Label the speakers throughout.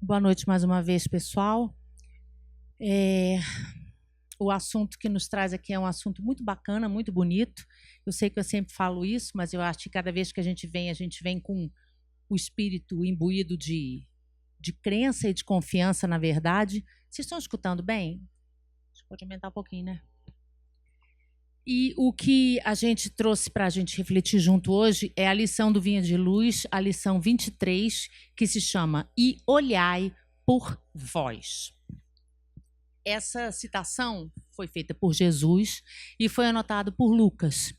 Speaker 1: Boa noite mais uma vez, pessoal. O assunto que nos traz aqui é um assunto muito bacana, muito bonito. Eu sei que eu sempre falo isso, mas eu acho que cada vez que a gente vem com o espírito imbuído de crença e de confiança na verdade. Vocês estão escutando bem? Acho que pode aumentar um pouquinho, né? E o que a gente trouxe para a gente refletir junto hoje é a lição do Vinha de Luz, a lição 23, que se chama E olhai por vós. Essa citação foi feita por Jesus e foi anotada por Lucas,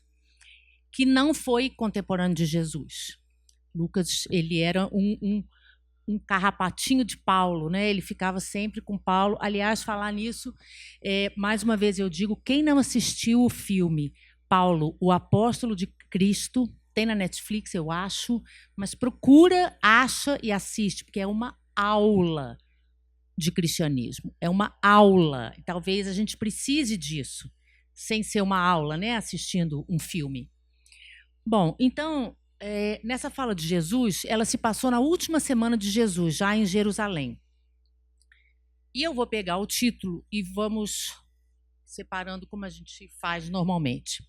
Speaker 1: que não foi contemporâneo de Jesus. Lucas, ele era um carrapatinho de Paulo, né? Ele ficava sempre com Paulo. Aliás, falar nisso, mais uma vez eu digo, quem não assistiu o filme Paulo, o Apóstolo de Cristo, tem na Netflix, eu acho, mas procura, acha e assiste, porque é uma aula de cristianismo, é uma aula. Talvez a gente precise disso, sem ser uma aula, né? Assistindo um filme. Bom, então, nessa fala de Jesus, ela se passou na última semana de Jesus, já em Jerusalém. E eu vou pegar o título e vamos separando como a gente faz normalmente.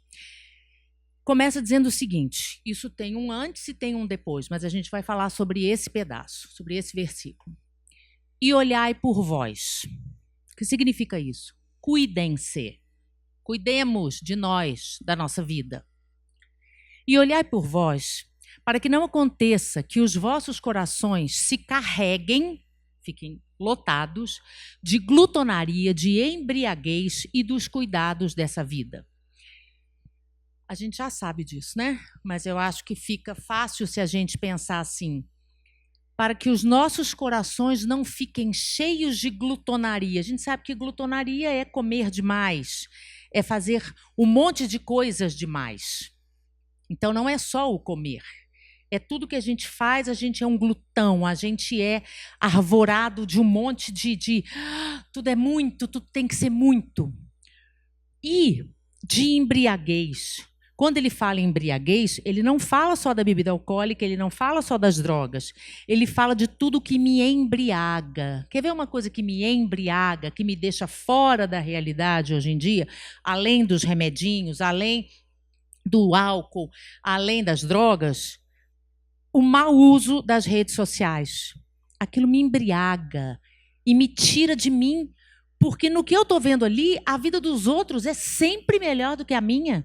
Speaker 1: Começa dizendo o seguinte, isso tem um antes e tem um depois, mas a gente vai falar sobre esse pedaço, sobre esse versículo. E olhai por vós. O que significa isso? Cuidem-se. Cuidemos de nós, da nossa vida. E olhai por vós, para que não aconteça que os vossos corações se carreguem, fiquem lotados, de glutonaria, de embriaguez e dos cuidados dessa vida. A gente já sabe disso, né? Mas eu acho que fica fácil se a gente pensar assim, para que os nossos corações não fiquem cheios de glutonaria. A gente sabe que glutonaria é comer demais, é fazer um monte de coisas demais. Então, não é só o comer. É tudo que a gente faz, a gente é um glutão, a gente é arvorado de um monte de tudo é muito, tudo tem que ser muito. E de embriaguez. Quando ele fala em embriaguez, ele não fala só da bebida alcoólica, ele não fala só das drogas. Ele fala de tudo que me embriaga. Quer ver uma coisa que me embriaga, que me deixa fora da realidade hoje em dia? Além dos remedinhos, além do álcool, além das drogas, o mau uso das redes sociais. Aquilo me embriaga e me tira de mim, porque no que eu estou vendo ali, a vida dos outros é sempre melhor do que a minha.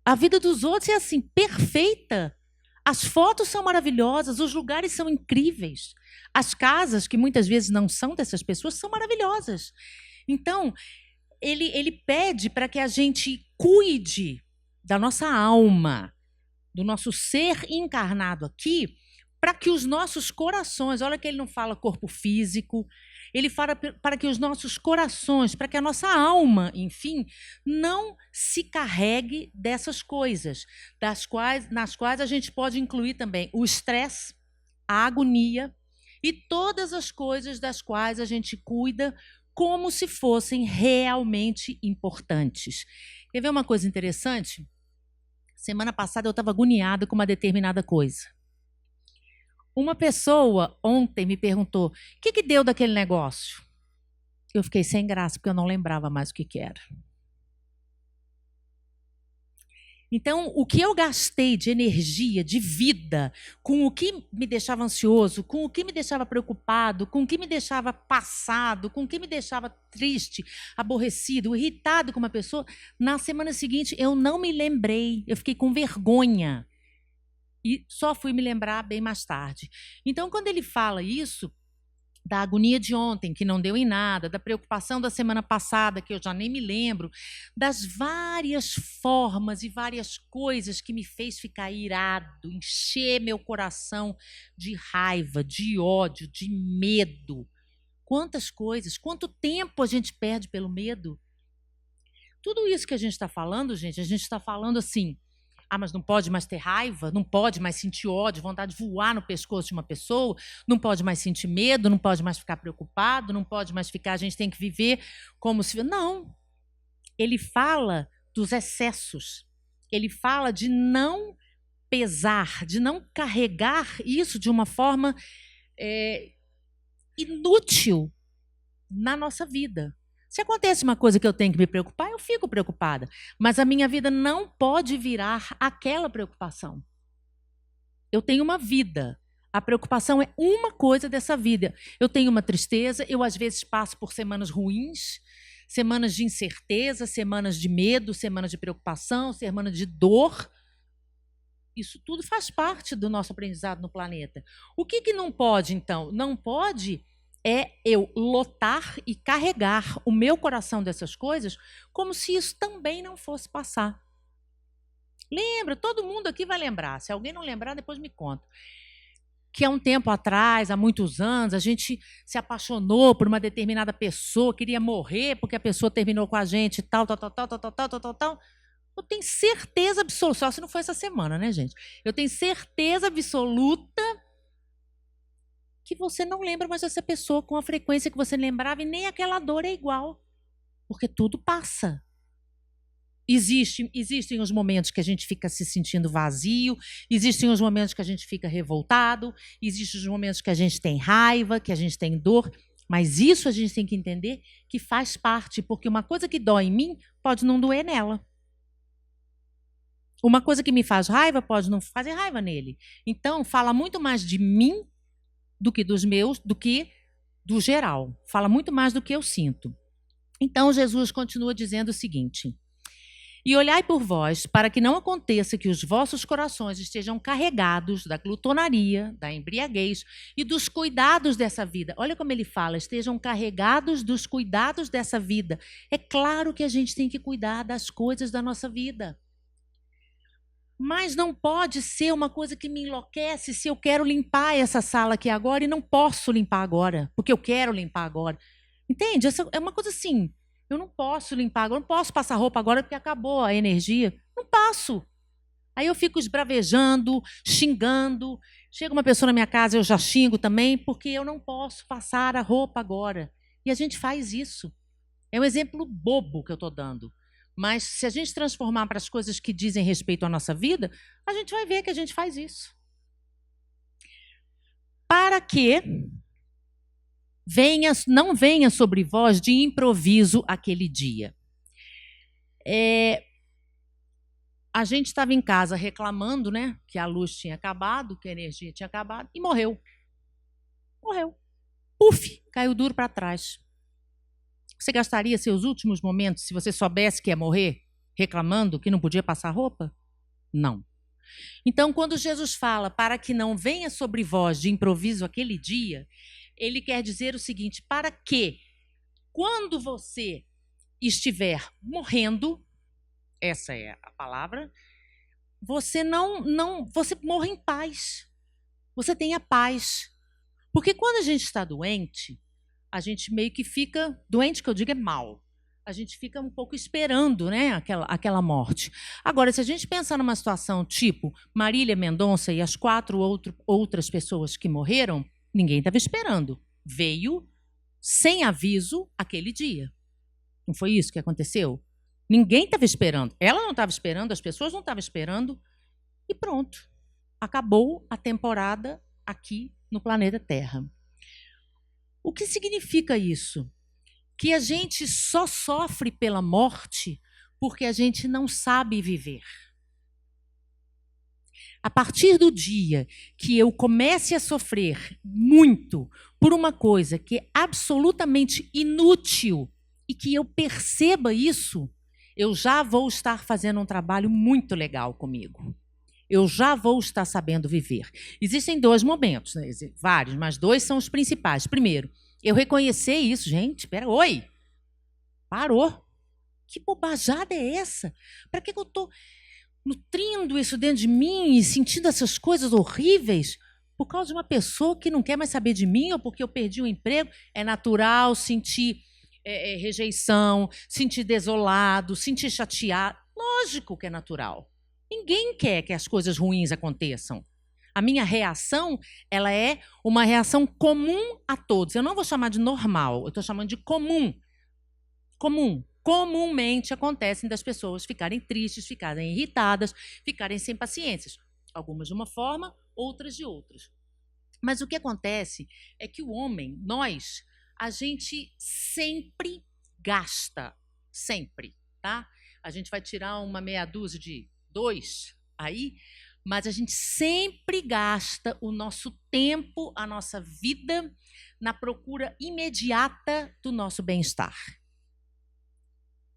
Speaker 1: A vida dos outros é assim, perfeita. As fotos são maravilhosas, os lugares são incríveis. As casas, que muitas vezes não são dessas pessoas, são maravilhosas. Então, ele pede para que a gente cuide da nossa alma, do nosso ser encarnado aqui, para que os nossos corações, olha que ele não fala corpo físico, ele fala para que os nossos corações, para que a nossa alma, enfim, não se carregue dessas coisas, nas quais a gente pode incluir também o estresse, a agonia e todas as coisas das quais a gente cuida como se fossem realmente importantes. Quer ver uma coisa interessante? Semana passada eu estava agoniada com uma determinada coisa. Uma pessoa ontem me perguntou, o que deu daquele negócio? Eu fiquei sem graça, porque eu não lembrava mais o que era. Então, o que eu gastei de energia, de vida, com o que me deixava ansioso, com o que me deixava preocupado, com o que me deixava passado, com o que me deixava triste, aborrecido, irritado com uma pessoa, na semana seguinte eu não me lembrei, eu fiquei com vergonha. E só fui me lembrar bem mais tarde. Então, quando ele fala isso, da agonia de ontem, que não deu em nada, da preocupação da semana passada, que eu já nem me lembro, das várias formas e várias coisas que me fez ficar irado, encher meu coração de raiva, de ódio, de medo. Quantas coisas, quanto tempo a gente perde pelo medo? Tudo isso que a gente está falando, gente, a gente está falando assim, mas não pode mais ter raiva, não pode mais sentir ódio, vontade de voar no pescoço de uma pessoa, não pode mais sentir medo, não pode mais ficar preocupado, não pode mais ficar, a gente tem que viver como se... Não. Ele fala dos excessos. Ele fala de não pesar, de não carregar isso de uma forma inútil na nossa vida. Se acontece uma coisa que eu tenho que me preocupar, eu fico preocupada. Mas a minha vida não pode virar aquela preocupação. Eu tenho uma vida. A preocupação é uma coisa dessa vida. Eu tenho uma tristeza, eu às vezes passo por semanas ruins, semanas de incerteza, semanas de medo, semanas de preocupação, semanas de dor. Isso tudo faz parte do nosso aprendizado no planeta. O que não pode, então? Não pode é eu lotar e carregar o meu coração dessas coisas como se isso também não fosse passar. Lembra? Todo mundo aqui vai lembrar. Se alguém não lembrar, depois me conta. Que há um tempo atrás, há muitos anos, a gente se apaixonou por uma determinada pessoa, queria morrer porque a pessoa terminou com a gente, tal. Eu tenho certeza absoluta, só se não foi essa semana, né, gente? Eu tenho certeza absoluta que você não lembra mais dessa pessoa com a frequência que você lembrava e nem aquela dor é igual, porque tudo passa. Existem os momentos que a gente fica se sentindo vazio, existem os momentos que a gente fica revoltado, existem os momentos que a gente tem raiva, que a gente tem dor, mas isso a gente tem que entender que faz parte, porque uma coisa que dói em mim pode não doer nela. Uma coisa que me faz raiva pode não fazer raiva nele. Então, fala muito mais de mim do que dos meus, do que do geral. Fala muito mais do que eu sinto. Então, Jesus continua dizendo o seguinte: e olhai por vós, para que não aconteça que os vossos corações estejam carregados da glutonaria, da embriaguez e dos cuidados dessa vida. Olha como ele fala, estejam carregados dos cuidados dessa vida. É claro que a gente tem que cuidar das coisas da nossa vida. Mas não pode ser uma coisa que me enlouquece se eu quero limpar essa sala aqui agora e não posso limpar agora, porque eu quero limpar agora. Entende? Essa é uma coisa assim, eu não posso limpar agora, não posso passar roupa agora porque acabou a energia. Não passo. Aí eu fico esbravejando, xingando. Chega uma pessoa na minha casa, eu já xingo também, porque eu não posso passar a roupa agora. E a gente faz isso. É um exemplo bobo que eu estou dando. Mas se a gente transformar para as coisas que dizem respeito à nossa vida, a gente vai ver que a gente faz isso. Para que não venha sobre vós de improviso aquele dia. A gente estava em casa reclamando, né, que a luz tinha acabado, que a energia tinha acabado, e morreu. Morreu. Puf, caiu duro para trás. Você gastaria seus últimos momentos se você soubesse que ia morrer reclamando que não podia passar roupa? Não. Então, quando Jesus fala para que não venha sobre vós de improviso aquele dia, ele quer dizer o seguinte: para que, quando você estiver morrendo, essa é a palavra, você você morra em paz. Você tenha paz. Porque quando a gente está doente, a gente meio que fica doente, que eu digo é mal. A gente fica um pouco esperando, né, aquela morte. Agora, se a gente pensar numa situação tipo Marília Mendonça e as 4 outras pessoas que morreram, ninguém estava esperando. Veio sem aviso aquele dia. Não foi isso que aconteceu? Ninguém estava esperando. Ela não estava esperando, as pessoas não estavam esperando. E pronto. Acabou a temporada aqui no planeta Terra. O que significa isso? Que a gente só sofre pela morte porque a gente não sabe viver. A partir do dia que eu comece a sofrer muito por uma coisa que é absolutamente inútil e que eu perceba isso, eu já vou estar fazendo um trabalho muito legal comigo. Eu já vou estar sabendo viver. Existem 2 momentos, né? Vários, mas 2 são os principais. Primeiro, eu reconhecer isso, gente. Oi, parou. Que bobajada é essa? Para que eu estou nutrindo isso dentro de mim e sentindo essas coisas horríveis por causa de uma pessoa que não quer mais saber de mim ou porque eu perdi o emprego? É natural sentir rejeição, sentir desolado, sentir chateado. Lógico que é natural. Ninguém quer que as coisas ruins aconteçam. A minha reação, ela é uma reação comum a todos. Eu não vou chamar de normal, eu estou chamando de comum. Comum. Comumente acontecem das pessoas ficarem tristes, ficarem irritadas, ficarem sem paciência. Algumas de uma forma, outras de outras. Mas o que acontece é que o homem, nós, a gente sempre gasta, sempre, tá? A gente vai tirar uma meia dúzia de 2 aí, mas a gente sempre gasta o nosso tempo, a nossa vida na procura imediata do nosso bem-estar.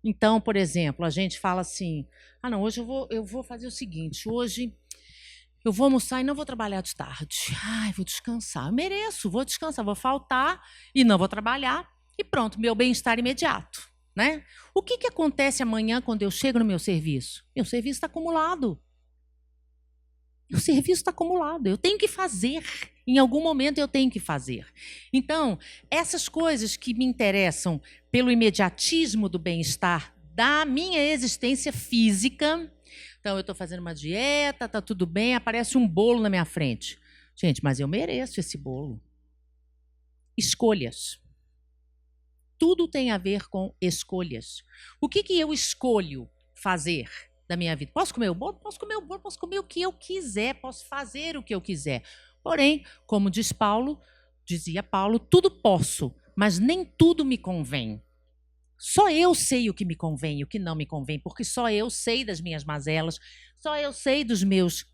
Speaker 1: Então, por exemplo, a gente fala assim: ah, não, hoje eu vou fazer o seguinte, hoje eu vou almoçar e não vou trabalhar de tarde. Ai, vou descansar. Eu mereço, vou descansar, vou faltar e não vou trabalhar. E pronto, meu bem-estar imediato, né? O que acontece amanhã quando eu chego no meu serviço? Meu serviço está acumulado. O serviço está acumulado. Eu tenho que fazer. Em algum momento eu tenho que fazer. Então, essas coisas que me interessam pelo imediatismo do bem-estar da minha existência física. Então, eu estou fazendo uma dieta, está tudo bem, aparece um bolo na minha frente. Gente, mas eu mereço esse bolo. Escolhas. Tudo tem a ver com escolhas. O que eu escolho fazer da minha vida? Posso comer o bolo? Posso comer o bolo, posso comer o que eu quiser, posso fazer o que eu quiser. Porém, como dizia Paulo, tudo posso, mas nem tudo me convém. Só eu sei o que me convém e o que não me convém, porque só eu sei das minhas mazelas, só eu sei dos meus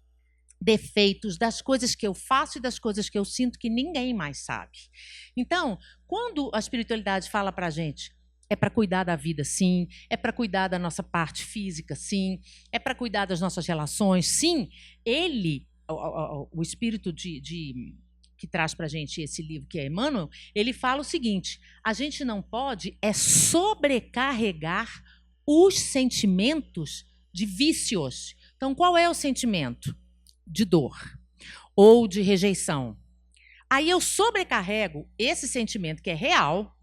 Speaker 1: defeitos, das coisas que eu faço e das coisas que eu sinto que ninguém mais sabe. Então, quando a espiritualidade fala para a gente, é para cuidar da vida, sim, é para cuidar da nossa parte física, sim, é para cuidar das nossas relações, sim, o espírito que traz para a gente esse livro, que é Emmanuel, ele fala o seguinte: a gente não pode sobrecarregar os sentimentos de vícios. Então, qual é o sentimento? De dor ou de rejeição. Aí eu sobrecarrego esse sentimento que é real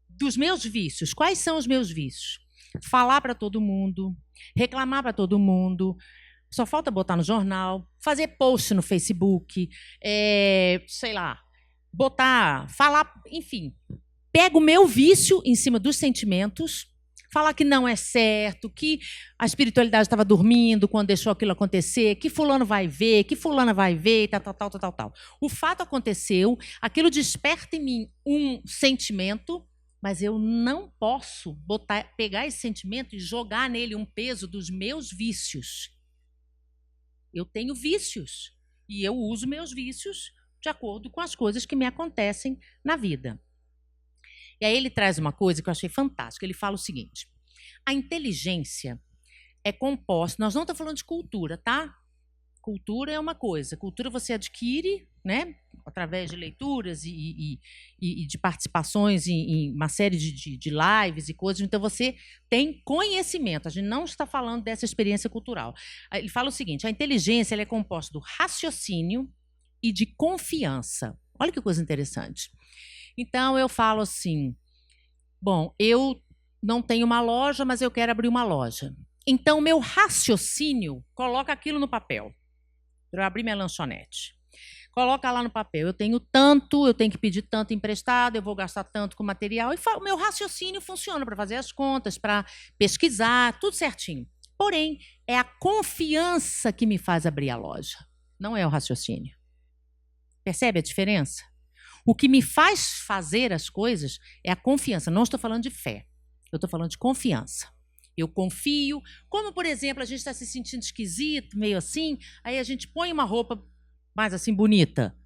Speaker 1: dos meus vícios. Quais são os meus vícios? Falar para todo mundo, reclamar para todo mundo, só falta botar no jornal, fazer post no Facebook, sei lá, falar, enfim. Pego o meu vício em cima dos sentimentos, falar que não é certo, que a espiritualidade estava dormindo quando deixou aquilo acontecer, que fulano vai ver, que fulana vai ver, tal. O fato aconteceu, aquilo desperta em mim um sentimento, mas eu não posso pegar esse sentimento e jogar nele um peso dos meus vícios. Eu tenho vícios e eu uso meus vícios de acordo com as coisas que me acontecem na vida. E aí ele traz uma coisa que eu achei fantástica. Ele fala o seguinte: a inteligência é composta... Nós não estamos falando de cultura, tá? Cultura é uma coisa. Cultura você adquire, né, através de leituras e de participações em uma série de lives e coisas. Então, você tem conhecimento. A gente não está falando dessa experiência cultural. Ele fala o seguinte: a inteligência ela é composta do raciocínio e de confiança. Olha que coisa interessante. Então, eu falo assim: bom, eu não tenho uma loja, mas eu quero abrir uma loja. Então, meu raciocínio coloca aquilo no papel. Eu abri minha lanchonete. Coloca lá no papel: eu tenho tanto, eu tenho que pedir tanto emprestado, eu vou gastar tanto com material. E o meu raciocínio funciona para fazer as contas, para pesquisar, tudo certinho. Porém, é a confiança que me faz abrir a loja, não é o raciocínio. Percebe a diferença? O que me faz fazer as coisas é a confiança. Não estou falando de fé, eu estou falando de confiança. Eu confio, como, por exemplo, a gente está se sentindo esquisito, meio assim, aí a gente põe uma roupa mais assim, bonita.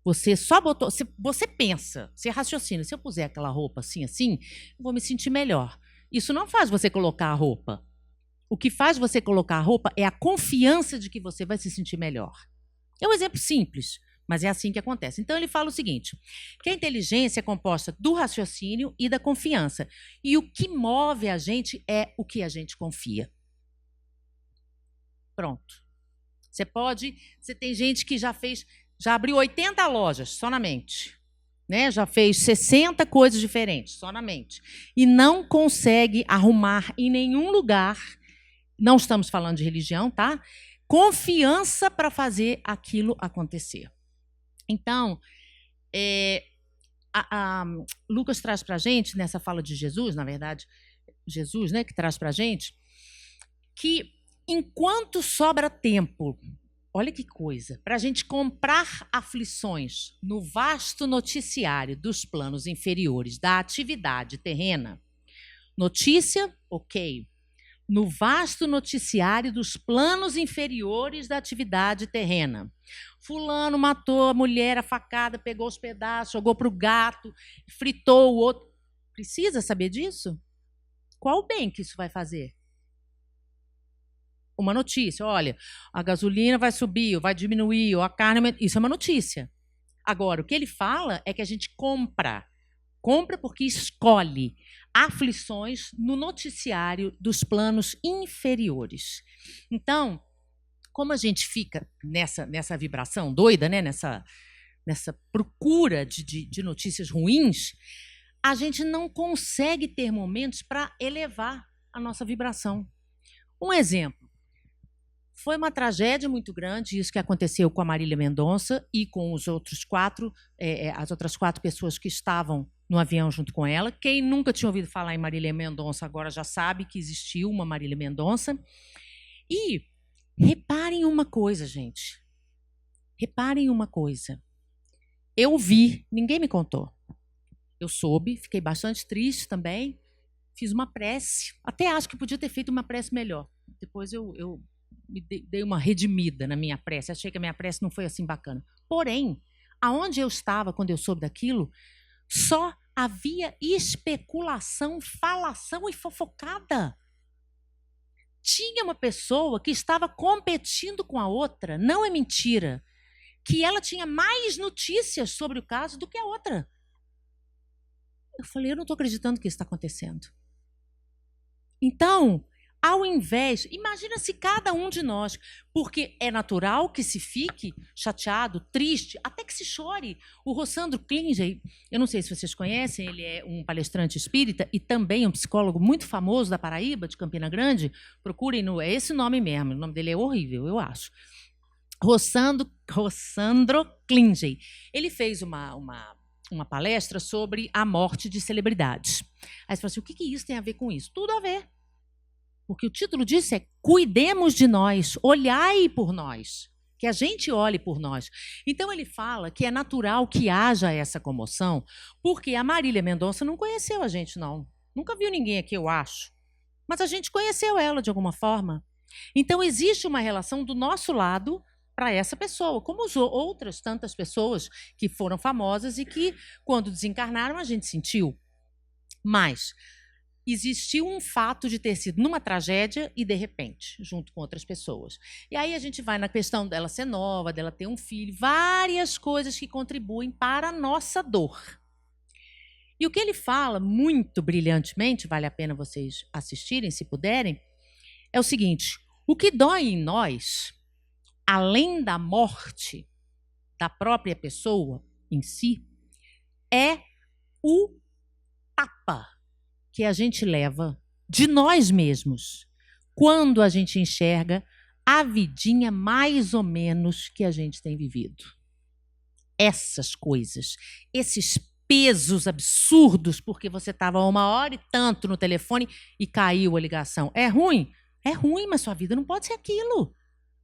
Speaker 1: Você só botou, você pensa, você raciocina: se eu puser aquela roupa assim, eu vou me sentir melhor. Isso não faz você colocar a roupa. O que faz você colocar a roupa é a confiança de que você vai se sentir melhor. É um exemplo simples, mas é assim que acontece. Então, ele fala o seguinte: que a inteligência é composta do raciocínio e da confiança. E o que move a gente é o que a gente confia. Pronto. Você tem gente que já abriu 80 lojas só na mente, né? Já fez 60 coisas diferentes só na mente. E não consegue arrumar em nenhum lugar, não estamos falando de religião, tá? Confiança para fazer aquilo acontecer. Então, Lucas traz para a gente, nessa fala de Jesus, na verdade, Jesus, né, que traz para a gente, que enquanto sobra tempo Olha que coisa. Para a gente comprar aflições no vasto noticiário dos planos inferiores da atividade terrena, notícia, ok. No vasto noticiário dos planos inferiores da atividade terrena. Fulano matou a mulher, a facada, pegou os pedaços, jogou para o gato, fritou o outro. Precisa saber disso? Qual o bem que isso vai fazer? Uma notícia, olha, a gasolina vai subir, ou vai diminuir, ou a carne... Isso é uma notícia. Agora, o que ele fala é que a gente compra porque escolhe aflições no noticiário dos planos inferiores. Então, como a gente fica nessa vibração doida, né? nessa procura de notícias ruins, a gente não consegue ter momentos para elevar a nossa vibração. Um exemplo. Foi uma tragédia muito grande, isso que aconteceu com a Marília Mendonça e com os outros as outras 4 pessoas que estavam no avião junto com ela. Quem nunca tinha ouvido falar em Marília Mendonça agora já sabe que existiu uma Marília Mendonça. E reparem uma coisa, gente. Reparem uma coisa. Eu vi, ninguém me contou. Eu soube, fiquei bastante triste também. Fiz uma prece. Até acho que podia ter feito uma prece melhor. Depois eu me dei uma redimida na minha prece. Achei que a minha prece não foi assim bacana. Porém, aonde eu estava quando eu soube daquilo, só havia especulação, falação e fofocada. Tinha uma pessoa que estava competindo com a outra, não é mentira, que ela tinha mais notícias sobre o caso do que a outra. Eu falei, eu não estou acreditando que isso está acontecendo. Então, ao invés, imagina se cada um de nós, porque é natural que se fique chateado, triste, até que se chore. O Rossandro Klinger, eu não sei se vocês conhecem, ele é um palestrante espírita e também um psicólogo muito famoso da Paraíba, de Campina Grande. Procurem, é esse nome mesmo, o nome dele é horrível, eu acho. Rossandro Klinger. Ele fez uma palestra sobre a morte de celebridades. Aí você fala assim, o que isso tem a ver com isso? Tudo a ver. Porque o título disso é Cuidemos de nós, olhai por nós, que a gente olhe por nós. Então ele fala que é natural que haja essa comoção, porque a Marília Mendonça não conheceu a gente, não. Nunca viu ninguém aqui, eu acho. Mas a gente conheceu ela de alguma forma. Então existe uma relação do nosso lado para essa pessoa, como outras tantas pessoas que foram famosas e que, quando desencarnaram, a gente sentiu. Mas existiu um fato de ter sido numa tragédia e de repente, junto com outras pessoas. E aí a gente vai na questão dela ser nova, dela ter um filho, várias coisas que contribuem para a nossa dor. E o que ele fala muito brilhantemente, vale a pena vocês assistirem, se puderem, é o seguinte, o que dói em nós, além da morte da própria pessoa em si, é o tapa que a gente leva de nós mesmos quando a gente enxerga a vidinha mais ou menos que a gente tem vivido. Essas coisas, esses pesos absurdos, porque você estava 1h e tanto no telefone e caiu a ligação. É ruim? É ruim, mas sua vida não pode ser aquilo.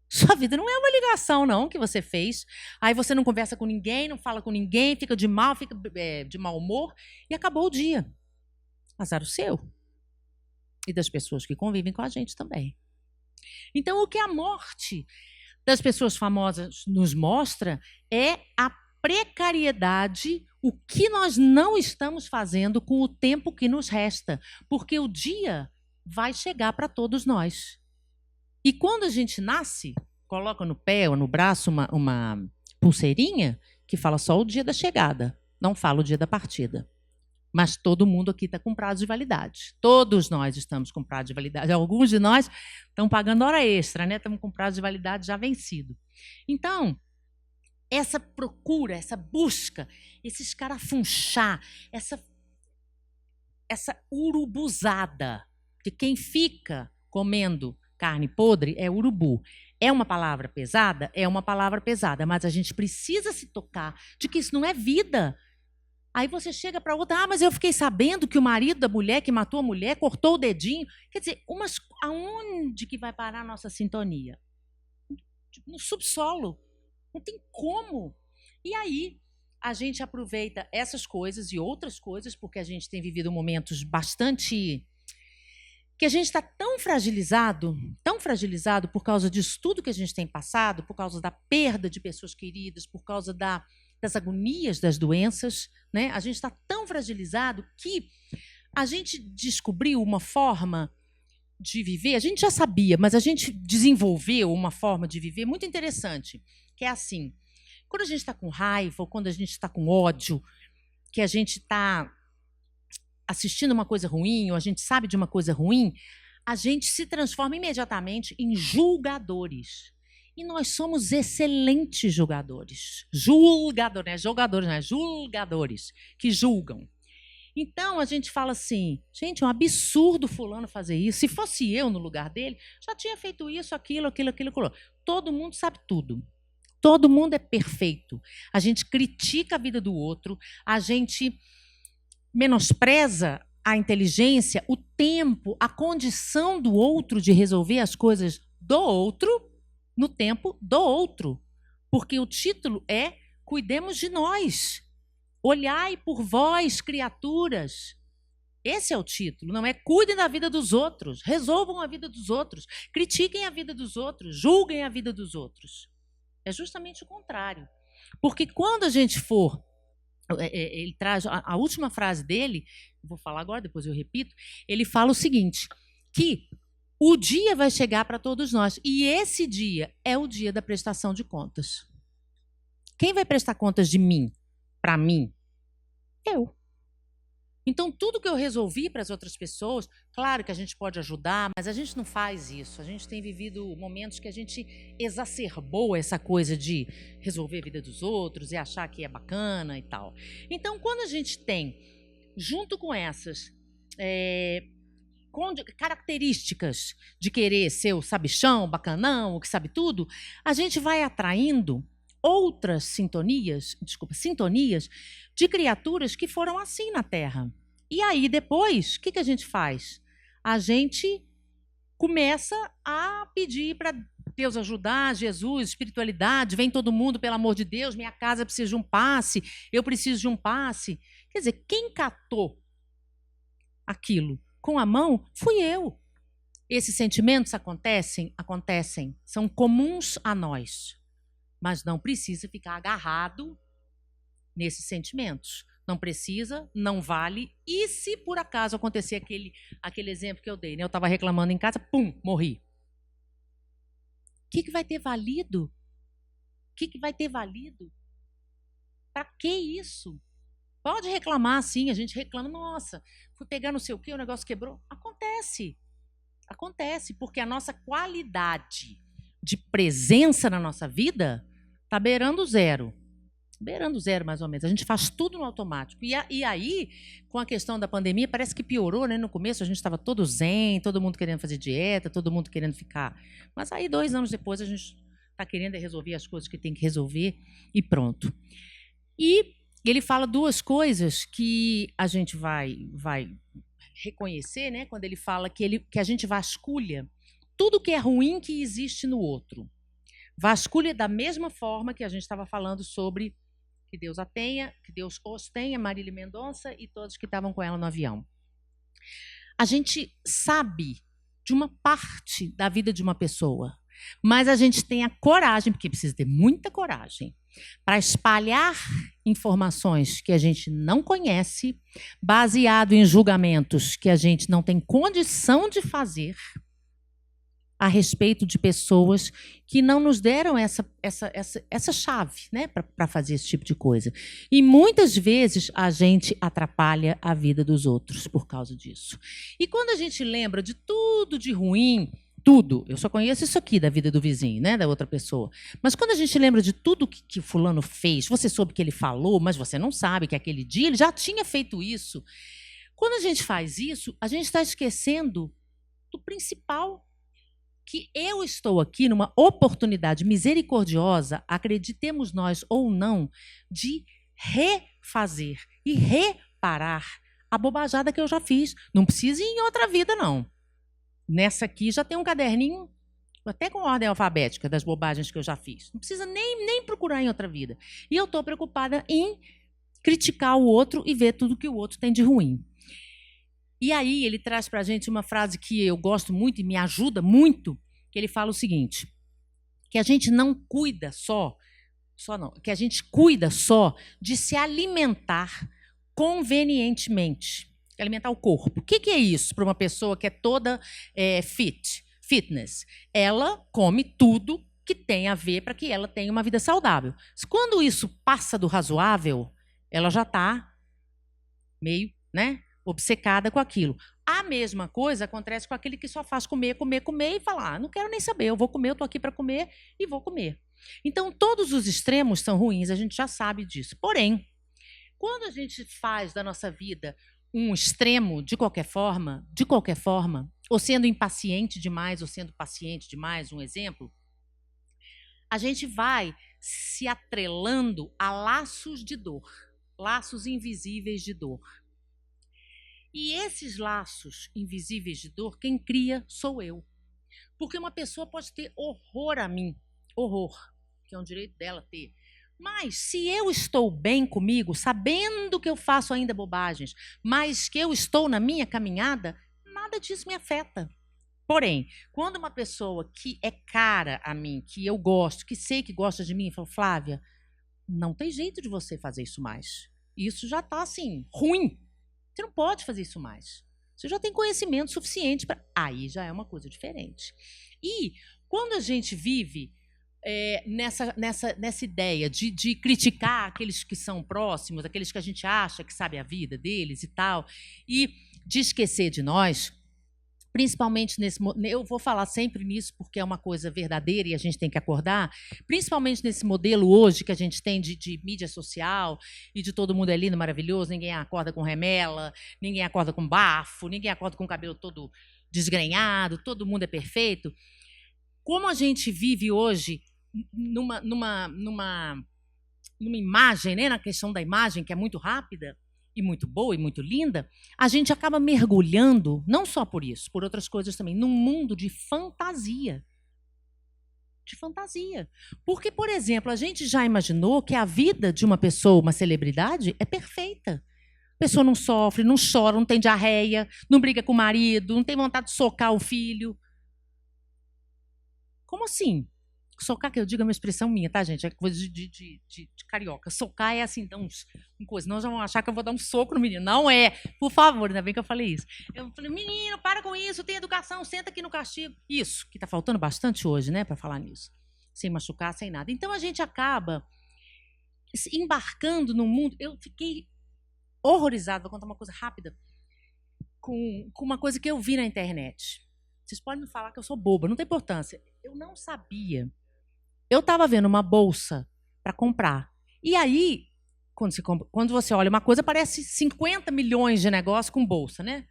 Speaker 1: Sua vida não é uma ligação, não, que você fez. Aí você não conversa com ninguém, não fala com ninguém, fica de mau humor e acabou o dia. Azar o seu. E das pessoas que convivem com a gente também. Então, o que a morte das pessoas famosas nos mostra é a precariedade, o que nós não estamos fazendo com o tempo que nos resta. Porque o dia vai chegar para todos nós. E quando a gente nasce, coloca no pé ou no braço uma pulseirinha que fala só o dia da chegada, não fala o dia da partida. Mas todo mundo aqui está com prazo de validade. Todos nós estamos com prazo de validade. Alguns de nós estão pagando hora extra, né? Estamos com prazo de validade já vencido. Então, essa procura, essa busca, esse escarafunchar, essa urubuzada de quem fica comendo carne podre é urubu. É uma palavra pesada? É uma palavra pesada, mas a gente precisa se tocar de que isso não é vida. Aí você chega para outra, mas eu fiquei sabendo que o marido da mulher que matou a mulher cortou o dedinho. Quer dizer, aonde que vai parar a nossa sintonia? no subsolo. Não tem como. E aí a gente aproveita essas coisas e outras coisas, porque a gente tem vivido momentos bastante... que a gente está tão fragilizado por causa disso tudo que a gente tem passado, por causa da perda de pessoas queridas, por causa das agonias das doenças, né? A gente está tão fragilizado que a gente descobriu uma forma de viver, a gente já sabia, mas a gente desenvolveu uma forma de viver muito interessante, que é assim, quando a gente está com raiva, ou quando a gente está com ódio, que a gente está assistindo uma coisa ruim, ou a gente sabe de uma coisa ruim, a gente se transforma imediatamente em julgadores. E nós somos excelentes julgadores. Julgadores, que julgam. Então, a gente fala assim, gente, é um absurdo fulano fazer isso. Se fosse eu no lugar dele, já tinha feito isso, aquilo. Todo mundo sabe tudo. Todo mundo é perfeito. A gente critica a vida do outro, a gente menospreza a inteligência, o tempo, a condição do outro de resolver as coisas do outro no tempo do outro. Porque o título é Cuidemos de Nós. Olhai por vós, criaturas. Esse é o título, não é cuidem da vida dos outros, resolvam a vida dos outros, critiquem a vida dos outros, julguem a vida dos outros. É justamente o contrário. Porque quando a gente for... ele traz a última frase dele, vou falar agora, depois eu repito, ele fala o seguinte, que o dia vai chegar para todos nós, e esse dia é o dia da prestação de contas. Quem vai prestar contas de mim, para mim? Eu. Então, tudo que eu resolvi para as outras pessoas, claro que a gente pode ajudar, mas a gente não faz isso. A gente tem vivido momentos que a gente exacerbou essa coisa de resolver a vida dos outros e achar que é bacana e tal. Então, quando a gente tem, junto com essas características de querer ser o sabichão, bacanão, o que sabe tudo, a gente vai atraindo outras sintonias de criaturas que foram assim na Terra. E aí, depois, o que a gente faz? A gente começa a pedir para Deus ajudar, Jesus, espiritualidade, vem todo mundo, pelo amor de Deus, minha casa precisa de um passe, eu preciso de um passe. Quer dizer, quem catou aquilo com a mão fui eu. Esses sentimentos acontecem, são comuns a nós. Mas não precisa ficar agarrado nesses sentimentos. Não precisa, não vale. E se por acaso acontecer aquele exemplo que eu dei, né? Eu estava reclamando em casa, pum, morri. O que vai ter valido? O que vai ter valido? Para que isso? Pode reclamar, sim, a gente reclama, nossa, fui pegar não sei o quê, o negócio quebrou. Acontece. Acontece, porque a nossa qualidade de presença na nossa vida está beirando zero. Beirando zero, mais ou menos. A gente faz tudo no automático. E aí, com a questão da pandemia, parece que piorou, né? No começo a gente estava todo zen, todo mundo querendo fazer dieta, todo mundo querendo ficar... Mas aí, 2 anos depois, a gente está querendo resolver as coisas que tem que resolver e pronto. E ele fala 2 coisas que a gente vai reconhecer, né? Quando ele fala que a gente vasculha tudo que é ruim que existe no outro. Vasculha da mesma forma que a gente estava falando sobre que Deus a tenha, que Deus os tenha, Marília Mendonça e todos que estavam com ela no avião. A gente sabe de uma parte da vida de uma pessoa, mas a gente tem a coragem, porque precisa ter muita coragem, para espalhar informações que a gente não conhece, baseado em julgamentos que a gente não tem condição de fazer, a respeito de pessoas que não nos deram essa chave, né, para fazer esse tipo de coisa. E muitas vezes a gente atrapalha a vida dos outros por causa disso. E quando a gente lembra de tudo de ruim, tudo, eu só conheço isso aqui da vida do vizinho, né, da outra pessoa, mas quando a gente lembra de tudo que fulano fez, você soube que ele falou, mas você não sabe que aquele dia ele já tinha feito isso. Quando a gente faz isso, a gente está esquecendo do principal, que eu estou aqui numa oportunidade misericordiosa, acreditemos nós ou não, de refazer e reparar a bobajada que eu já fiz. Não precisa ir em outra vida, não. Nessa aqui já tem um caderninho até com ordem alfabética das bobagens que eu já fiz. Não precisa nem procurar em outra vida. E eu estou preocupada em criticar o outro e ver tudo que o outro tem de ruim. E aí ele traz para a gente uma frase que eu gosto muito e me ajuda muito, que ele fala o seguinte, que a gente não cuida que a gente cuida só de se alimentar convenientemente, alimentar o corpo. O que é isso para uma pessoa que é toda fitness? Ela come tudo que tem a ver para que ela tenha uma vida saudável. Quando isso passa do razoável, ela já está meio, obcecada com aquilo. A mesma coisa acontece com aquele que só faz comer e fala, não quero nem saber, eu vou comer, eu estou aqui para comer e vou comer. Então, todos os extremos são ruins, a gente já sabe disso. Porém, quando a gente faz da nossa vida um extremo de qualquer forma, ou sendo impaciente demais, ou sendo paciente demais, um exemplo, a gente vai se atrelando a laços de dor, laços invisíveis de dor. E esses laços invisíveis de dor, quem cria sou eu. Porque uma pessoa pode ter horror a mim, que é um direito dela ter. Mas se eu estou bem comigo, sabendo que eu faço ainda bobagens, mas que eu estou na minha caminhada, nada disso me afeta. Porém, quando uma pessoa que é cara a mim, que eu gosto, que sei que gosta de mim, fala, Flávia, não tem jeito de você fazer isso mais. Isso já está assim, ruim. Você não pode fazer isso mais. Você já tem conhecimento suficiente para... Aí já é uma coisa diferente. E quando a gente vive nessa ideia de criticar aqueles que são próximos, aqueles que a gente acha que sabe a vida deles e tal, e de esquecer de nós, principalmente eu vou falar sempre nisso porque é uma coisa verdadeira e a gente tem que acordar, principalmente nesse modelo hoje que a gente tem de mídia social e de todo mundo é lindo, maravilhoso, ninguém acorda com remela, ninguém acorda com bafo, ninguém acorda com o cabelo todo desgrenhado, todo mundo é perfeito. Como a gente vive hoje numa imagem, na questão da imagem que é muito rápida, e muito boa e muito linda, a gente acaba mergulhando, não só por isso, por outras coisas também, num mundo de fantasia. De fantasia. Porque, por exemplo, a gente já imaginou que a vida de uma pessoa, uma celebridade, é perfeita. A pessoa não sofre, não chora, não tem diarreia, não briga com o marido, não tem vontade de socar o filho. Como assim? Socar, que eu digo, é uma expressão minha, tá, gente? É coisa de carioca. Socar é assim, dar uma coisa. Não já vão achar que eu vou dar um soco no menino. Não é. Por favor, ainda bem que eu falei isso. Eu falei, menino, para com isso, tem educação, senta aqui no castigo. Isso, que está faltando bastante hoje, para falar nisso. Sem machucar, sem nada. Então, a gente acaba embarcando num mundo... Eu fiquei horrorizada, vou contar uma coisa rápida, com uma coisa que eu vi na internet. Vocês podem me falar que eu sou boba, não tem importância. Eu não sabia. Eu estava vendo uma bolsa para comprar. E aí, quando você olha uma coisa, parece 50 milhões de negócio com bolsa, né?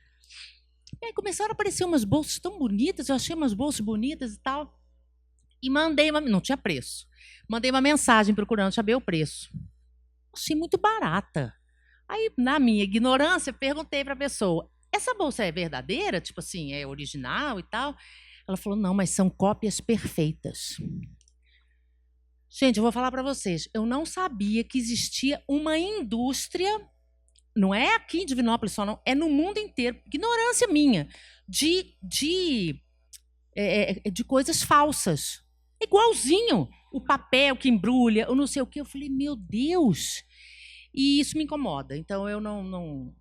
Speaker 1: E aí começaram a aparecer umas bolsas tão bonitas, eu achei umas bolsas bonitas e tal. E mandei não tinha preço. Mandei uma mensagem procurando saber o preço. Achei muito barata. Aí, na minha ignorância, perguntei para a pessoa, essa bolsa é verdadeira? Tipo assim, é original e tal? Ela falou, não, mas são cópias perfeitas. Gente, eu vou falar para vocês, eu não sabia que existia uma indústria, não é aqui em Divinópolis só não, é no mundo inteiro, ignorância minha, de coisas falsas. Igualzinho, o papel que embrulha, eu não sei o quê. Eu falei, meu Deus! E isso me incomoda, então eu não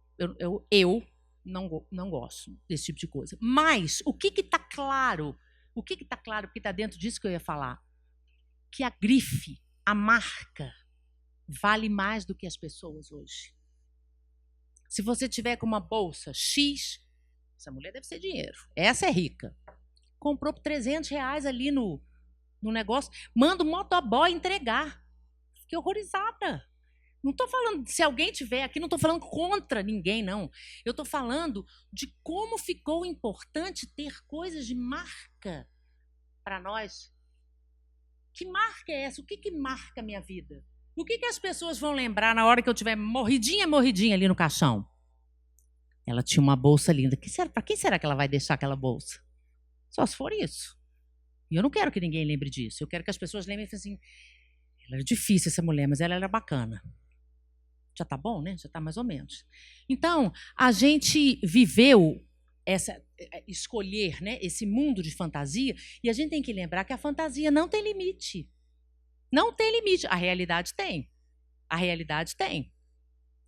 Speaker 1: gosto desse tipo de coisa. Mas o que está claro? O que está claro, porque está dentro disso que eu ia falar? Que a grife, a marca, vale mais do que as pessoas hoje. Se você tiver com uma bolsa X, essa mulher deve ser dinheiro. Essa é rica. Comprou por R$300 ali no negócio, manda o motoboy entregar. Fiquei horrorizada. Não estou falando, se alguém tiver aqui, não estou falando contra ninguém, não. Eu estou falando de como ficou importante ter coisas de marca para nós. Que marca é essa? O que marca a minha vida? O que as pessoas vão lembrar na hora que eu estiver morridinha ali no caixão? Ela tinha uma bolsa linda. Para quem será que ela vai deixar aquela bolsa? Só se for isso. E eu não quero que ninguém lembre disso. Eu quero que as pessoas lembrem assim, ela era difícil essa mulher, mas ela era bacana. Já tá bom, né? Já tá mais ou menos. Então, a gente viveu escolher, né, esse mundo de fantasia, e a gente tem que lembrar que a fantasia não tem limite. Não tem limite. A realidade tem. A realidade tem.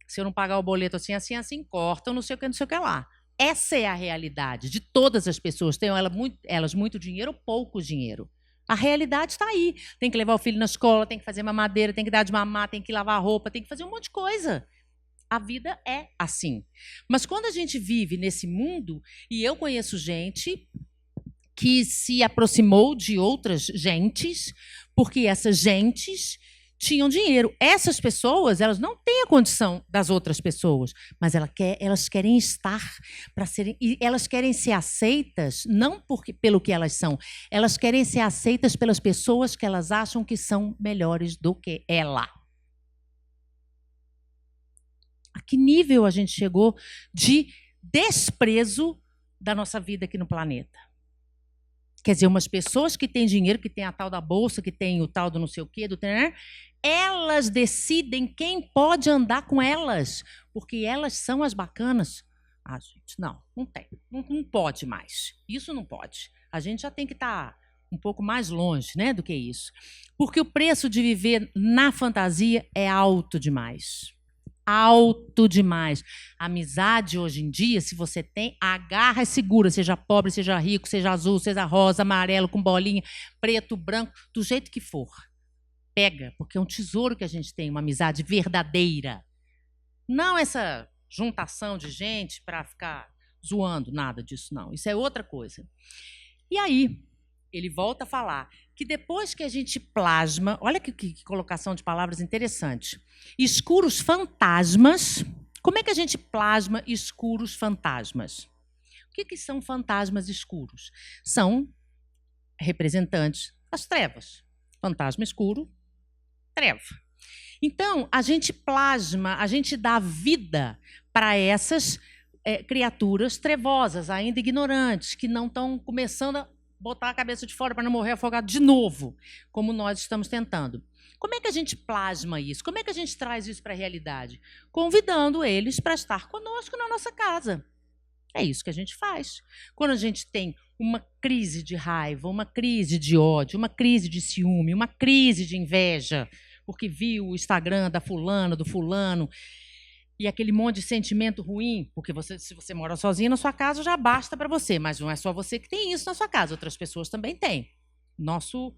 Speaker 1: Se eu não pagar o boleto assim, cortam, não sei o que lá. Essa é a realidade de todas as pessoas. Tenham elas muito dinheiro ou pouco dinheiro. A realidade está aí. Tem que levar o filho na escola, tem que fazer mamadeira, tem que dar de mamar, tem que lavar roupa, tem que fazer um monte de coisa. A vida é assim. Mas quando a gente vive nesse mundo, e eu conheço gente que se aproximou de outras gentes, porque essas gentes tinham dinheiro. Essas pessoas, elas não têm a condição das outras pessoas, mas elas querem estar para serem, e elas querem ser aceitas não pelo que elas são, elas querem ser aceitas pelas pessoas que elas acham que são melhores do que ela. A que nível a gente chegou de desprezo da nossa vida aqui no planeta? Quer dizer, umas pessoas que têm dinheiro, que têm a tal da bolsa, que tem o tal do não sei o quê, elas decidem quem pode andar com elas, porque elas são as bacanas. Ah, gente, não tem. Não pode mais. Isso não pode. A gente já tem que estar um pouco mais longe, né, do que isso. Porque o preço de viver na fantasia é alto demais. Alto demais. A amizade hoje em dia, se você tem, agarra e segura, seja pobre, seja rico, seja azul, seja rosa, amarelo, com bolinha, preto, branco, do jeito que for. Pega, porque é um tesouro que a gente tem, uma amizade verdadeira. Não essa juntação de gente para ficar zoando, nada disso não. Isso é outra coisa. E aí, ele volta a falar que depois que a gente plasma, olha que colocação de palavras interessante, escuros fantasmas, como é que a gente plasma escuros fantasmas? O que são fantasmas escuros? São representantes das trevas. Fantasma escuro, treva. Então, a gente plasma, a gente dá vida para essas criaturas trevosas, ainda ignorantes, que não estão começando a botar a cabeça de fora para não morrer afogado de novo, como nós estamos tentando. Como é que a gente plasma isso? Como é que a gente traz isso para a realidade? Convidando eles para estar conosco na nossa casa. É isso que a gente faz. Quando a gente tem uma crise de raiva, uma crise de ódio, uma crise de ciúme, uma crise de inveja, porque viu o Instagram da fulana, do fulano, e aquele monte de sentimento ruim, porque se você mora sozinho na sua casa, já basta para você, mas não é só você que tem isso na sua casa, outras pessoas também têm. Nosso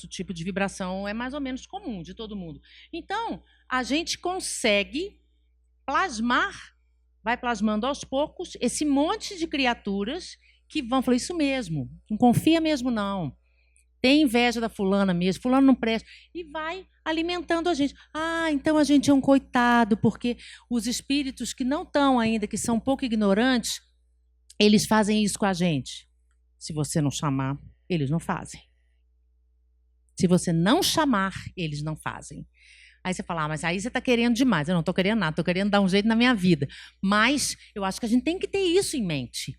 Speaker 1: tipo de vibração é mais ou menos comum de todo mundo. Então, a gente consegue plasmar, vai plasmando aos poucos, esse monte de criaturas que vão falar isso mesmo, não confia mesmo não. Tem inveja da fulana mesmo, fulano não presta, e vai alimentando a gente. Ah, então a gente é um coitado, porque os espíritos que não estão ainda, que são um pouco ignorantes, eles fazem isso com a gente. Se você não chamar, eles não fazem. Se você não chamar, eles não fazem. Aí você fala, mas aí você está querendo demais. Eu não estou querendo nada, estou querendo dar um jeito na minha vida. Mas eu acho que a gente tem que ter isso em mente.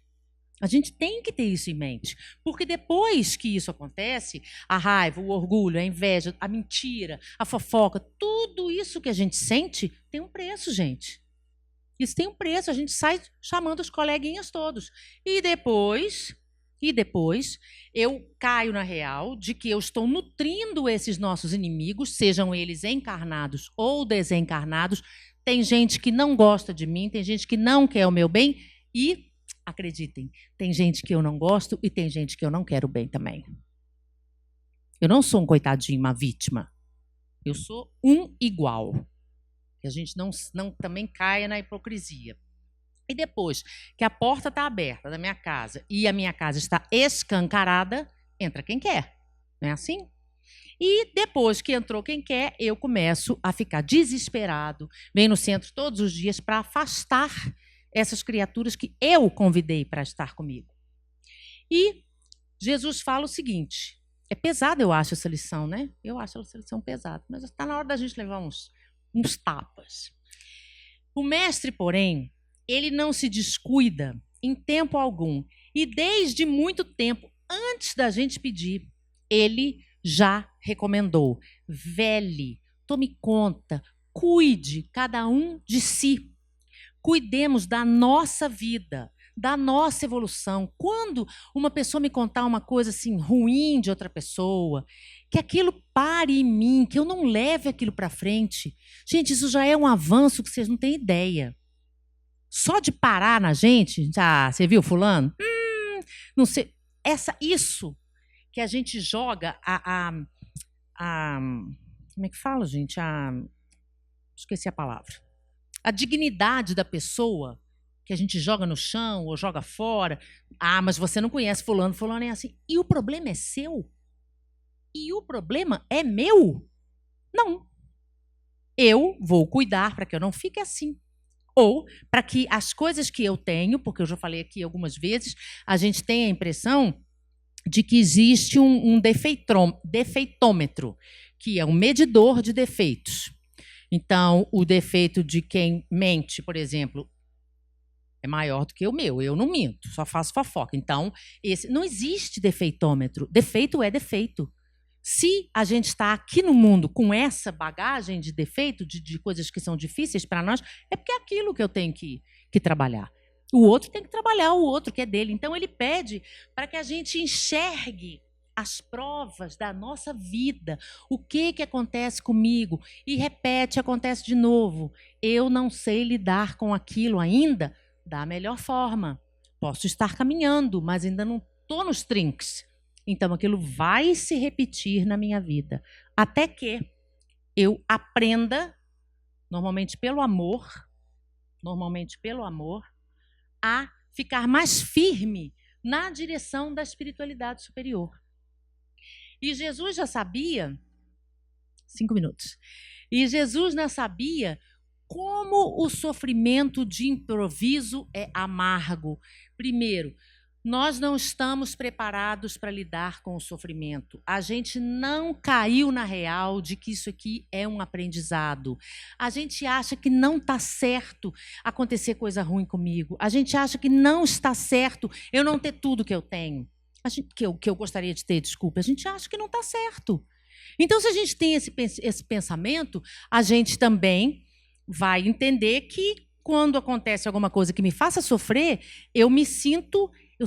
Speaker 1: A gente tem que ter isso em mente, porque depois que isso acontece, a raiva, o orgulho, a inveja, a mentira, a fofoca, tudo isso que a gente sente tem um preço, gente. Isso tem um preço, a gente sai chamando os coleguinhas todos. E depois eu caio na real de que eu estou nutrindo esses nossos inimigos, sejam eles encarnados ou desencarnados. Tem gente que não gosta de mim, tem gente que não quer o meu bem e acreditem, tem gente que eu não gosto e tem gente que eu não quero bem também. Eu não sou um coitadinho, uma vítima. Eu sou um igual. Que a gente não também caia na hipocrisia. E depois que a porta está aberta da minha casa e a minha casa está escancarada, entra quem quer. Não é assim? E depois que entrou quem quer, eu começo a ficar desesperado. Venho no centro todos os dias para afastar essas criaturas que eu convidei para estar comigo. E Jesus fala o seguinte, é pesado eu acho essa lição, né? Eu acho essa lição pesada, mas está na hora da gente levar uns tapas. O mestre, porém, ele não se descuida em tempo algum, e desde muito tempo, antes da gente pedir, Ele já recomendou. Vele, tome conta, cuide cada um de si. Cuidemos da nossa vida, da nossa evolução. Quando uma pessoa me contar uma coisa assim ruim de outra pessoa, que aquilo pare em mim, que eu não leve aquilo para frente. Gente, isso já é um avanço que vocês não têm ideia. Só de parar na gente, você viu fulano? Não sei. Isso que a gente joga como é que fala, gente? Esqueci a palavra. A dignidade da pessoa que a gente joga no chão ou joga fora. Mas você não conhece fulano, fulano é assim. E o problema é seu? E o problema é meu? Não. Eu vou cuidar para que eu não fique assim. Ou para que as coisas que eu tenho, porque eu já falei aqui algumas vezes, a gente tem a impressão de que existe um defeitômetro, que é um medidor de defeitos. Então, o defeito de quem mente, por exemplo, é maior do que o meu. Eu não minto, só faço fofoca. Então, não existe defeitômetro. Defeito é defeito. Se a gente está aqui no mundo com essa bagagem de defeito, de coisas que são difíceis para nós, é porque é aquilo que eu tenho que trabalhar. O outro tem que trabalhar o outro, que é dele. Então, ele pede para que a gente enxergue as provas da nossa vida, o que acontece comigo, e repete, acontece de novo. Eu não sei lidar com aquilo ainda da melhor forma. Posso estar caminhando, mas ainda não estou nos trinques. Então, aquilo vai se repetir na minha vida, até que eu aprenda, normalmente pelo amor, a ficar mais firme na direção da espiritualidade superior. E Jesus já sabia, 5 minutos, e Jesus já sabia como o sofrimento de improviso é amargo. Primeiro, nós não estamos preparados para lidar com o sofrimento. A gente não caiu na real de que isso aqui é um aprendizado. A gente acha que não está certo acontecer coisa ruim comigo. A gente acha que não está certo eu não ter tudo que eu tenho. Que eu gostaria de ter, desculpa. A gente acha que não está certo. Então, se a gente tem esse pensamento, a gente também vai entender que quando acontece alguma coisa que me faça sofrer, eu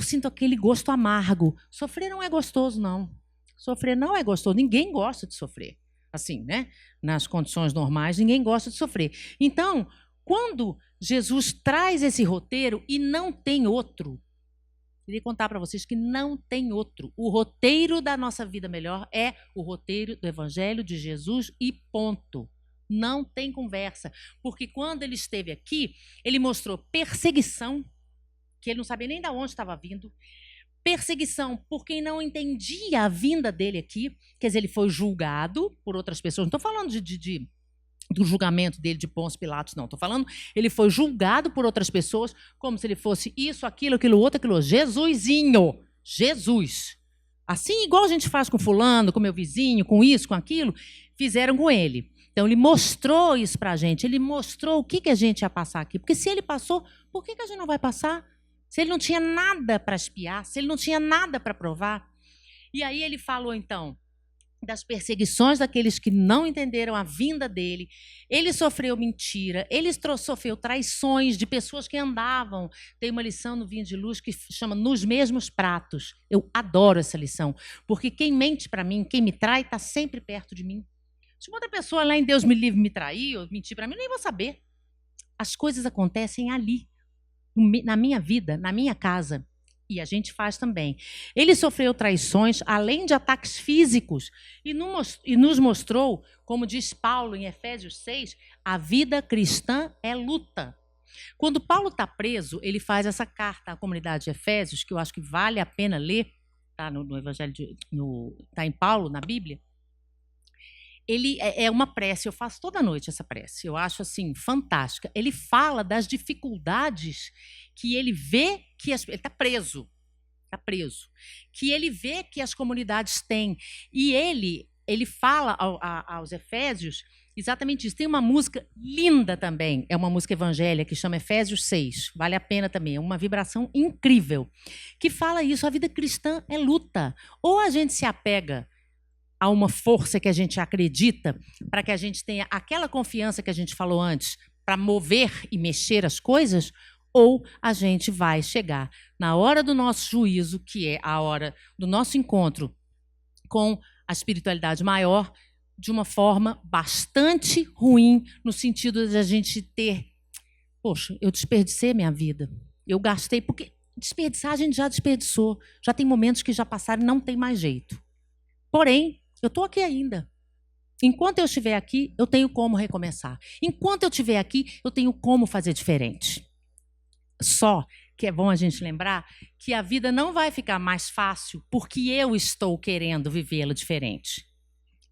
Speaker 1: sinto aquele gosto amargo. Sofrer não é gostoso, não. Sofrer não é gostoso. Ninguém gosta de sofrer. Assim, né? Nas condições normais, ninguém gosta de sofrer. Então, quando Jesus traz esse roteiro e não tem outro, queria contar para vocês que não tem outro. O roteiro da nossa vida melhor é o roteiro do Evangelho de Jesus e ponto. Não tem conversa. Porque quando ele esteve aqui, ele mostrou perseguição, que ele não sabia nem de onde estava vindo. Perseguição por quem não entendia a vinda dele aqui. Quer dizer, ele foi julgado por outras pessoas. Não estou falando do julgamento dele de Pôncio Pilatos, não. Estou falando, ele foi julgado por outras pessoas como se ele fosse isso, aquilo outro. Jesusinho. Jesus. Assim, igual a gente faz com fulano, com meu vizinho, com isso, com aquilo, fizeram com ele. Então, ele mostrou isso para a gente. Ele mostrou o que a gente ia passar aqui. Porque se ele passou, por que a gente não vai passar? Se ele não tinha nada para espiar, se ele não tinha nada para provar. E aí ele falou, então, das perseguições daqueles que não entenderam a vinda dele. Ele sofreu mentira, ele sofreu traições de pessoas que andavam. Tem uma lição no Vinho de Luz que chama Nos Mesmos Pratos. Eu adoro essa lição, porque quem mente para mim, quem me trai, está sempre perto de mim. Se uma outra pessoa lá em Deus me livre me trair ou mentir para mim, eu nem vou saber. As coisas acontecem ali, na minha vida, na minha casa. E a gente faz também. Ele sofreu traições, além de ataques físicos, e nos mostrou, como diz Paulo em Efésios 6, a vida cristã é luta. Quando Paulo está preso, ele faz essa carta à comunidade de Efésios, que eu acho que vale a pena ler, está no Evangelho, está em Paulo, na Bíblia. Ele é uma prece, eu faço toda noite essa prece, eu acho assim, fantástica. Ele fala das dificuldades que ele vê que ele está preso, que ele vê que as comunidades têm. E ele fala aos Efésios exatamente isso. Tem uma música linda também, é uma música evangélica que chama Efésios 6, vale a pena também, é uma vibração incrível, que fala isso, a vida cristã é luta. Ou a gente se apega a uma força que a gente acredita, para que a gente tenha aquela confiança que a gente falou antes, para mover e mexer as coisas, ou a gente vai chegar na hora do nosso juízo, que é a hora do nosso encontro com a espiritualidade maior, de uma forma bastante ruim, no sentido de a gente ter, poxa, eu desperdicei minha vida, eu gastei, porque desperdiçar a gente já desperdiçou, já tem momentos que já passaram e não tem mais jeito. Porém, eu estou aqui ainda. Enquanto eu estiver aqui, eu tenho como recomeçar. Enquanto eu estiver aqui, eu tenho como fazer diferente. Só que é bom a gente lembrar que a vida não vai ficar mais fácil porque eu estou querendo vivê-la diferente.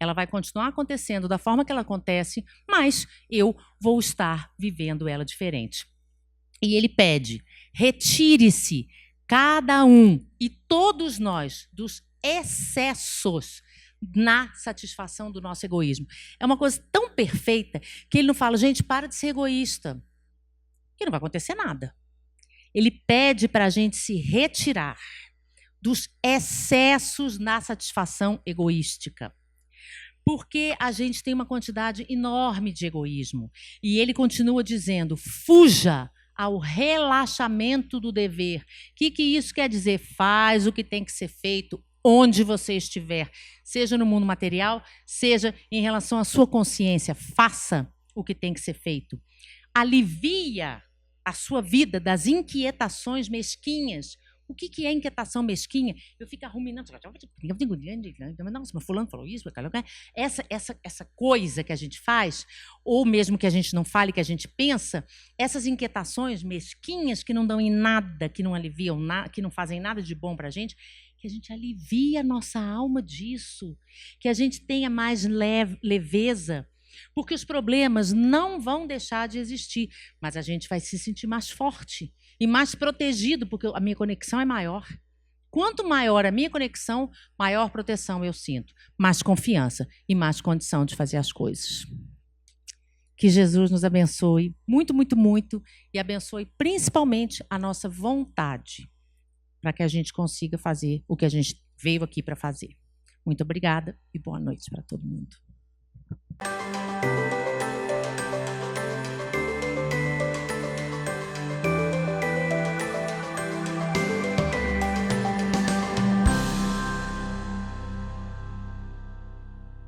Speaker 1: Ela vai continuar acontecendo da forma que ela acontece, mas eu vou estar vivendo ela diferente. E ele pede, retire-se cada um e todos nós dos excessos na satisfação do nosso egoísmo. É uma coisa tão perfeita que ele não fala, gente, para de ser egoísta, que não vai acontecer nada. Ele pede para a gente se retirar dos excessos na satisfação egoística. Porque a gente tem uma quantidade enorme de egoísmo. E ele continua dizendo, fuja ao relaxamento do dever. O que isso quer dizer? Faz o que tem que ser feito onde você estiver, seja no mundo material, seja em relação à sua consciência. Faça o que tem que ser feito. Alivia a sua vida das inquietações mesquinhas. O que é inquietação mesquinha? Eu fico ruminando. Nossa, mas fulano falou isso. Essa coisa que a gente faz, ou mesmo que a gente não fale, que a gente pensa, essas inquietações mesquinhas que não dão em nada, que não aliviam nada, que não fazem nada de bom para a gente alivia a nossa alma disso, que a gente tenha mais leveza, porque os problemas não vão deixar de existir, mas a gente vai se sentir mais forte e mais protegido, porque a minha conexão é maior. Quanto maior a minha conexão, maior proteção eu sinto, mais confiança e mais condição de fazer as coisas. Que Jesus nos abençoe muito, muito, muito e abençoe principalmente a nossa vontade, para que a gente consiga fazer o que a gente veio aqui para fazer. Muito obrigada e boa noite para todo mundo.